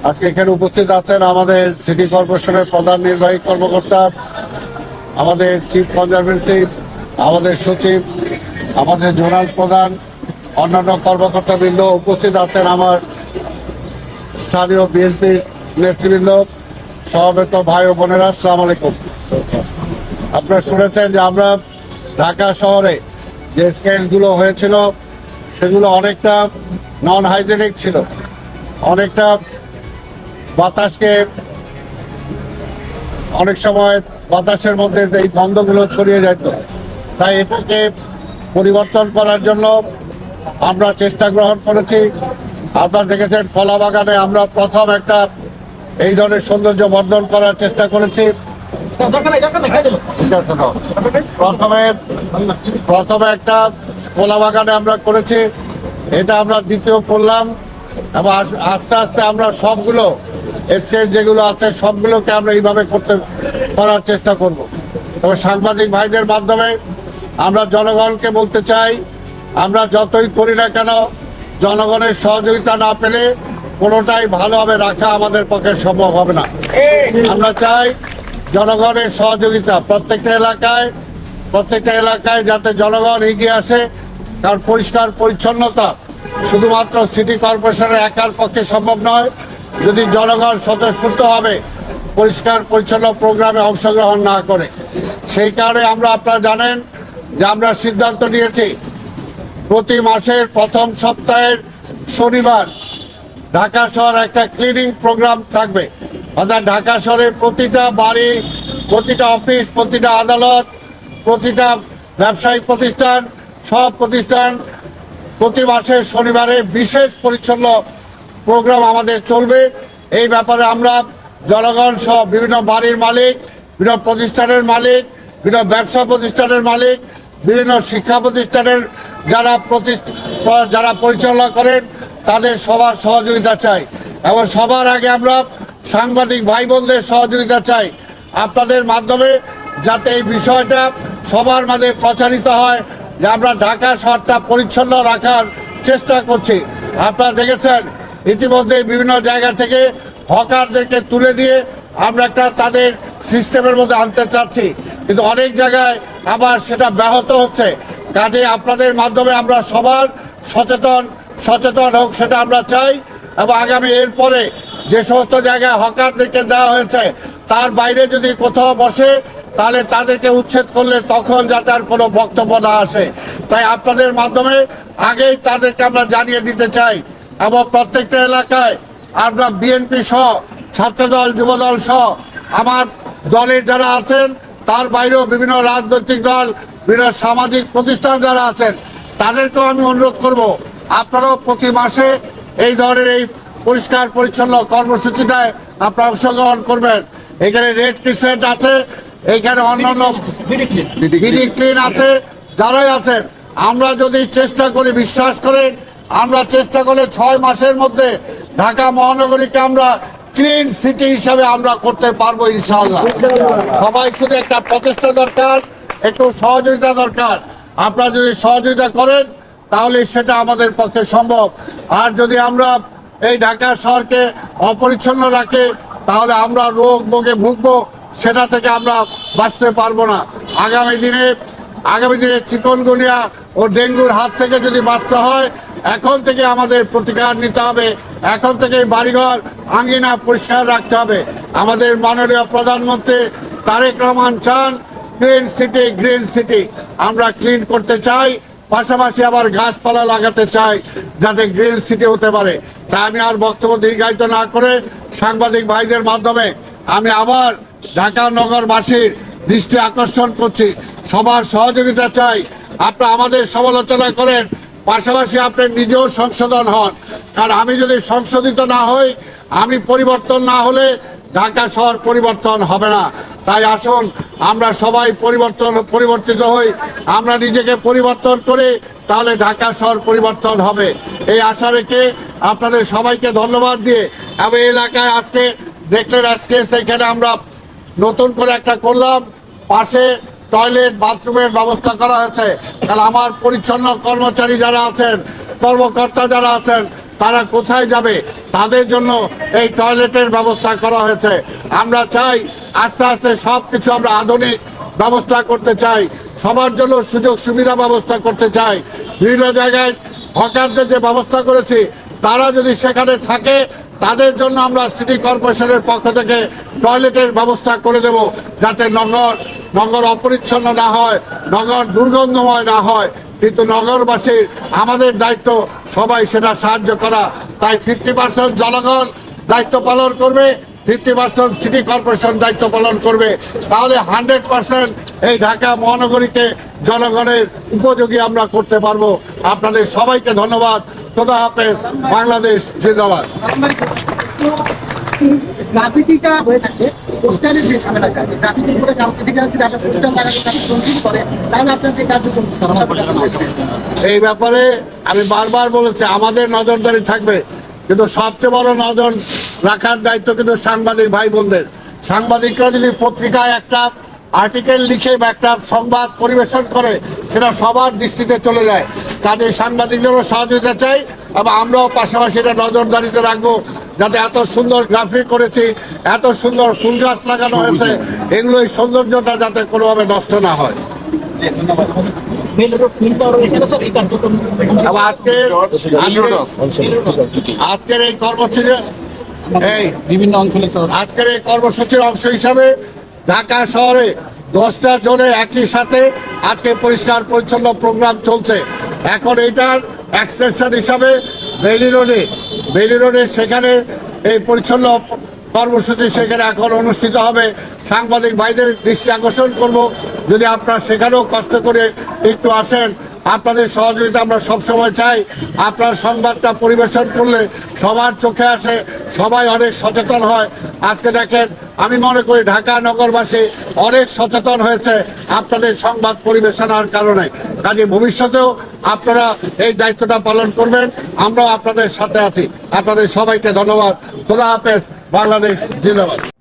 আজকে এখানে উপস্থিত আছেন আমাদের সিটি কর্পোরেশনের প্রধান নির্বাহী কর্মকর্তা, আমাদের চিফ কনজারভেন্সি, আমাদের সচিব, আমাদের জোনাল প্রধান, অন্যান্য কর্মকর্তাবৃন্দ উপস্থিত আছেন, আমার স্থানীয় বিএনপির নেতৃবৃন্দ, সমবেত ভাই ও বোনেরা, আসসালামু আলাইকুম। আপনারা শুনেছেন যে আমরা ঢাকা শহরে যে স্কেচগুলো হয়েছিল সেগুলো অনেকটা নন হাইজেনিক ছিল, অনেকটা বাতাসকে অনেক সময় বাতাসের মধ্যে এই গন্ধগুলো ছড়িয়ে যেত। তাই এটাকে পরিবর্তন করার জন্য আমরা চেষ্টা গ্রহণ করেছি। আপনারা দেখেছেন কলা বাগানে আমরা প্রথম একটা এই ধরনের সৌন্দর্য বর্ধন করার চেষ্টা করেছি। ঠিক আছে, প্রথমে একটা কলা বাগানে আমরা করেছি, এটা আমরা দ্বিতীয় করলাম এবং আস্তে আস্তে আমরা সবগুলো স্কেচ যেগুলো আছে সবগুলোকে আমরা এইভাবে করার চেষ্টা করব। তবে সাংবাদিক ভাইদের মাধ্যমে আমরা জনগণকে বলতে চাই, আমরা যতই করি না কেন জনগণের সহযোগিতা না পেলে কোনোটাই ভালোভাবে রাখা আমাদের পক্ষে সম্ভব হবে না। আমরা চাই জনগণের সহযোগিতা প্রত্যেকটা এলাকায় যাতে জনগণ এগিয়ে আসে, কারণ পরিষ্কার পরিচ্ছন্নতা শুধুমাত্র সিটি কর্পোরেশনের একার পক্ষে সম্ভব নয় যদি জনগণ স্বতঃস্ফূর্তভাবে পরিষ্কার পরিচ্ছন্ন প্রোগ্রামে অংশগ্রহণ না করে। সেই কারণে আপনারা জানেন যে আমরা সিদ্ধান্ত নিয়েছি প্রতি মাসের প্রথম সপ্তাহের শনিবার ঢাকা শহর একটা ক্লিনিং প্রোগ্রাম থাকবে। অর্থাৎ ঢাকা শহরের প্রতিটা বাড়ি, প্রতিটা অফিস, প্রতিটা আদালত, প্রতিটা ব্যবসায়িক প্রতিষ্ঠান, সব প্রতিষ্ঠান প্রতি মাসের শনিবারে বিশেষ পরিচ্ছন্ন প্রোগ্রাম আমাদের চলবে। এই ব্যাপারে আমরা জনগণ সহ বিভিন্ন বাড়ির মালিক, বিভিন্ন প্রতিষ্ঠানের মালিক, বিভিন্ন ব্যবসা প্রতিষ্ঠানের মালিক, বিভিন্ন শিক্ষা প্রতিষ্ঠানের যারা পরিচালনা করেন তাদের সবার সহযোগিতা চাই এবং সবার আগে আমরা সাংবাদিক ভাই বোনদের সহযোগিতা চাই আপনাদের মাধ্যমে, যাতে এই বিষয়টা সবার মাঝে প্রচারিত হয় যে আমরা ঢাকা শহরটা পরিচ্ছন্ন রাখার চেষ্টা করছি। আপনারা দেখেছেন ইতিমধ্যে বিভিন্ন জায়গা থেকে হকারদেরকে তুলে দিয়ে আমরা একটা তাদের সিস্টেমের মধ্যে আনতে চাচ্ছি, কিন্তু অনেক জায়গায় আবার সেটা ব্যাহত হচ্ছে। কাজে আপনাদের মাধ্যমে আমরা সবার সচেতন হোক সেটা আমরা চাই এবং আগামী এরপরে যে সমস্ত জায়গায় হকারদেরকে দেওয়া হয়েছে তার বাইরে যদি কোথাও বসে তাহলে তাদেরকে উচ্ছেদ করলে তখন যাতে আর কোনো বক্তব্য না আসে। তাই আপনাদের মাধ্যমে আগেই তাদেরকে আমরা জানিয়ে দিতে চাই এবং প্রত্যেকটা এলাকায় আমরা বিএনপি সহ ছাত্রদল, যুবদল সহ আমার দলের যারা আছেন তার বাইরেও বিভিন্ন রাজনৈতিক দল, বিভিন্ন সামাজিক প্রতিষ্ঠান যারা আছেন তাদেরকেও আমি অনুরোধ করব আপনারাও প্রতি মাসে এই ধরনের এই পরিষ্কার পরিচ্ছন্ন কর্মসূচিটায় আপনারা অংশগ্রহণ করবেন। এখানে রেড ক্রিসেন্ট আছে, এইখানে অন্যান্য বিডি ক্লিন আছে, যারাই আছেন আমরা যদি চেষ্টা করি, বিশ্বাস করেন আমরা চেষ্টা করলে 6 মাসের মধ্যে ঢাকা মহানগরীকে আমরা ক্লিন সিটি হিসাবে আমরা করতে পারবো ইনশাআল্লাহ। সবাই শুধু একটা প্রচেষ্টা দরকার, একটু সহযোগিতা দরকার। আপনারা যদি সহযোগিতা করেন তাহলে সেটা আমাদের পক্ষে সম্ভব। আর যদি আমরা এই ঢাকা শহরকে অপরিচ্ছন্ন রাখে তাহলে আমরা রোগ ভোগে ভুগবো, সেটা থেকে আমরা বাঁচতে পারবো না। আগামী দিনে চিকনগুনিয়া ও ডেঙ্গুর হাত থেকে যদি বাঁচতে হয় এখন থেকে আমাদের প্রতিকার নিতে হবে, এখন থেকে বাড়িঘর আঙ্গিনা পরিষ্কার রাখতে হবে। আমাদের মাননীয় প্রধানমন্ত্রী তারেক রহমান চান গ্রিন সিটি আমরা ক্লিন করতে চাই, পাশাপাশি আবার গাছপালা লাগাতে চাই যাতে গ্রিন সিটি হতে পারে। তাই আমি আর বক্তব্য দীর্ঘায়িত না করে সাংবাদিক ভাইদের মাধ্যমে আমি আবার ঢাকা নগরবাসীর দৃষ্টি আকর্ষণ করছি, সবার সহযোগিতা চাই। আপনারা আমাদের সমালোচনা করেন, পাশাপাশি আপনি নিজেও সংশোধন হন, কারণ আমি যদি সংশোধিত না হই, আমি পরিবর্তন না হলে ঢাকা শহর পরিবর্তন হবে না। তাই আসুন আমরা সবাই পরিবর্তিত হই, আমরা নিজেকে পরিবর্তন করে তাহলে ঢাকা শহর পরিবর্তন হবে। এই আশা রেখে আপনাদের সবাইকে ধন্যবাদ দিয়ে এবং এলাকায় আজকে দেখলেন আজকে সেখানে আমরা নতুন করে একটা করলাম, পাশে টয়লেট বাথরুমের ব্যবস্থা করা হয়েছে। কারণ আমার পরিচ্ছন্ন কর্মচারী যারা আছেন, কর্মকর্তা যারা আছেন তারা কোথায় যাবে, তাদের জন্য এই টয়লেটের ব্যবস্থা করা হয়েছে। আমরা চাই আস্তে আস্তে সব কিছু আমরা আধুনিক ব্যবস্থা করতে চাই, সবার জন্য সুযোগ সুবিধা ব্যবস্থা করতে চাই। বিভিন্ন জায়গায় হকারদের যে ব্যবস্থা করেছি, তারা যদি সেখানে থাকে তাদের জন্য আমরা সিটি কর্পোরেশনের পক্ষ থেকে টয়লেটের ব্যবস্থা করে দেব, যাতে নগর অপরিচ্ছন্ন না হয়, নগর দুর্গন্ধময় না হয়। কিন্তু নগরবাসীর আমাদের দায়িত্ব সবাই সেটা সাহায্য করা। তাই 50% জনগণ দায়িত্ব পালন করবে, 50% সিটি কর্পোরেশন দায়িত্ব পালন করবে। তাহলে 100% এই ঢাকা মহানগরীকে জনগণের উপযোগী আমরা করতে পারবো। আপনাদের সবাইকে ধন্যবাদ। খোদা হাফেজ। বাংলাদেশ জিন্দাবাদ। গ্রাফিতিটা হয়ে থাকে পোস্টারের যে ঝামেলাটা, গ্রাফিতির উপরে কালকে থেকে যদি একটা পোস্টার লাগাতে শুরু করে, তাহলে আপনার যে কার্যক্রম এই ব্যাপারে আমি বারবার বলেছি আমাদের নজরদারি থাকবে, কিন্তু সবচেয়ে বড় নজর রাখার দায়িত্ব কিন্তু সাংবাদিক ভাই বোনদের। সাংবাদিকরা যদি পত্রিকায় একটা আর্টিকেল লিখে বা একটা সংবাদ পরিবেশন করে, সেটা সবার দৃষ্টিতে চলে যায়। কাজে সাংবাদিকদেরও সহযোগিতা চাই এবং আমরাও পাশাপাশি এটা নজরদারিতে রাখবো, যাতে এত সুন্দর গ্রাফিক করেছি, এত সুন্দর ফুল গাছ লাগানো হয়েছে, এগুলো এই সৌন্দর্যটা যাতে কোনোভাবে নষ্ট না হয়। আজকের এই কর্মসূচি আজকের এই কর্মসূচির অংশ হিসাবে ঢাকা শহরে 10টা জোনে একই সাথে আজকে পরিষ্কার পরিচ্ছন্ন প্রোগ্রাম চলছে। এখন এইটার এক্সটেনশন হিসাবে বেলি রোডে সেখানে এই পরিচ্ছন্ন কর্মসূচি সেখানে এখন অনুষ্ঠিত হবে। সাংবাদিক ভাইদের দৃষ্টি আকর্ষণ করব, যদি আপনারা সেখানেও কষ্ট করে একটু আসেন, আপনাদের সহযোগিতা আমরা সবসময় চাই। আপনার সংবাদটা পরিবেশন করলে সবার চোখে আসে, সবাই অনেক সচেতন হয়। আজকে দেখেন, আমি মনে করি ঢাকা নগরবাসী অনেক সচেতন হয়েছে আপনাদের সংবাদ পরিবেশনার কারণে। কাজে ভবিষ্যতেও আপনারা এই দায়িত্বটা পালন করবেন, আমরাও আপনাদের সাথে আছি। আপনাদের সবাইকে ধন্যবাদ। খোদা হাফেজ। বাংলাদেশ জিন্দাবাদ।